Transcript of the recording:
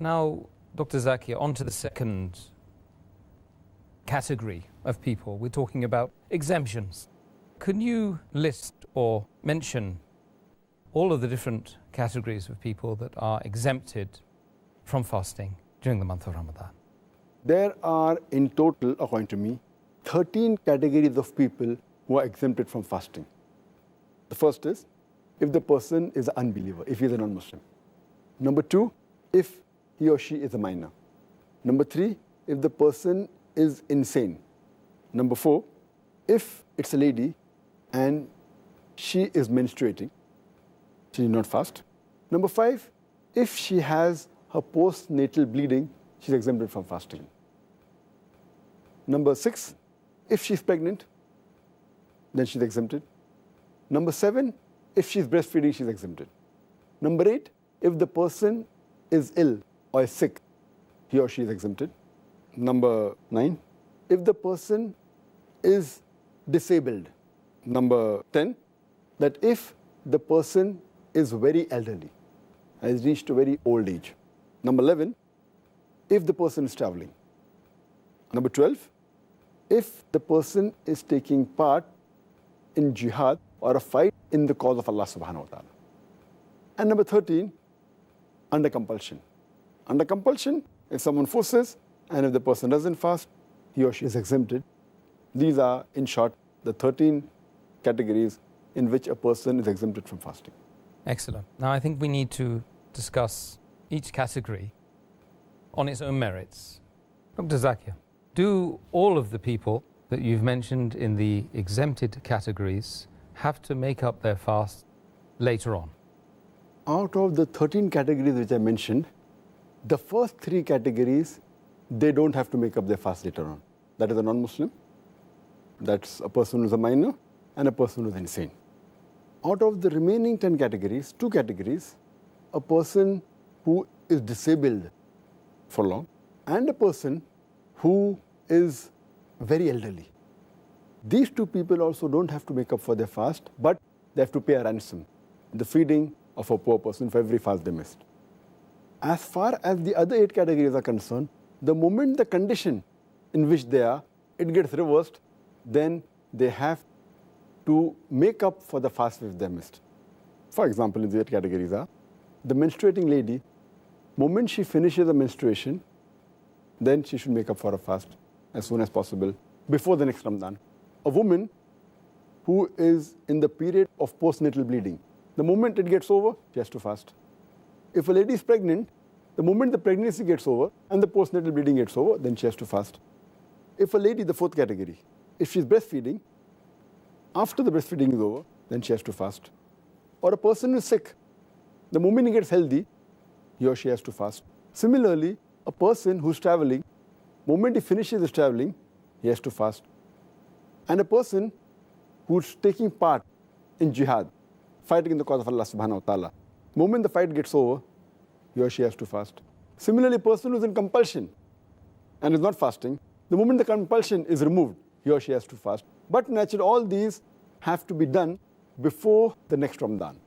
Now, Dr. Zakir, on to the second category of people. We're talking about exemptions. Can you list or mention all of the different categories of people that are exempted from fasting during the month of Ramadan? There are, in total, according to me, 13 categories of people who are exempted from fasting. The first is if the person is an unbeliever, if he is a non-Muslim. Number 2, if he or she is a minor. Number 3, if the person is insane. Number 4, if it's a lady and she is menstruating, she need not fast. Number 5, if she has her postnatal bleeding, she's exempted from fasting. Number 6, if she's pregnant, then she's exempted. Number 7, if she's breastfeeding, she's exempted. Number 8, if the person is ill or is sick, he or she is exempted. Number 9, if the person is disabled. Number 10, that if the person is very elderly, has reached a very old age. Number 11, if the person is traveling. Number 12, if the person is taking part in jihad or a fight in the cause of Allah subhanahu wa ta'ala. And number 13, under compulsion. Under compulsion, if someone forces and if the person doesn't fast, he or she is exempted. These are, in short, the 13 categories in which a person is exempted from fasting. Excellent. Now, I think we need to discuss each category on its own merits. Dr. Zakir, do all of the people that you've mentioned in the exempted categories have to make up their fast later on? Out of the 13 categories which I mentioned, the first 3 categories, they don't have to make up their fast later on. That is a non-Muslim, that's a person who is a minor, and a person who is insane. Out of the remaining 10 categories, 2 categories, a person who is disabled for long and a person who is very elderly. These 2 people also don't have to make up for their fast, but they have to pay a ransom, the feeding of a poor person for every fast they missed. As far as the other 8 categories are concerned, the moment the condition in which they are, it gets reversed, then they have to make up for the fast which they missed. For example, in the 8 categories are, the menstruating lady, moment she finishes the menstruation, then she should make up for a fast as soon as possible before the next Ramadan. A woman who is in the period of postnatal bleeding, the moment it gets over, she has to fast. If a lady is pregnant, the moment the pregnancy gets over and the postnatal bleeding gets over, then she has to fast. If a lady, the 4th category, if she's breastfeeding, after the breastfeeding is over, then she has to fast. Or a person who is sick, the moment he gets healthy, he or she has to fast. Similarly, a person who's traveling, moment he finishes his traveling, he has to fast. And a person who's taking part in jihad, fighting in the cause of Allah subhanahu wa ta'ala, moment the fight gets over, he or she has to fast. Similarly, a person who's in compulsion and is not fasting, the moment the compulsion is removed, he or she has to fast. But naturally, all these have to be done before the next Ramadan.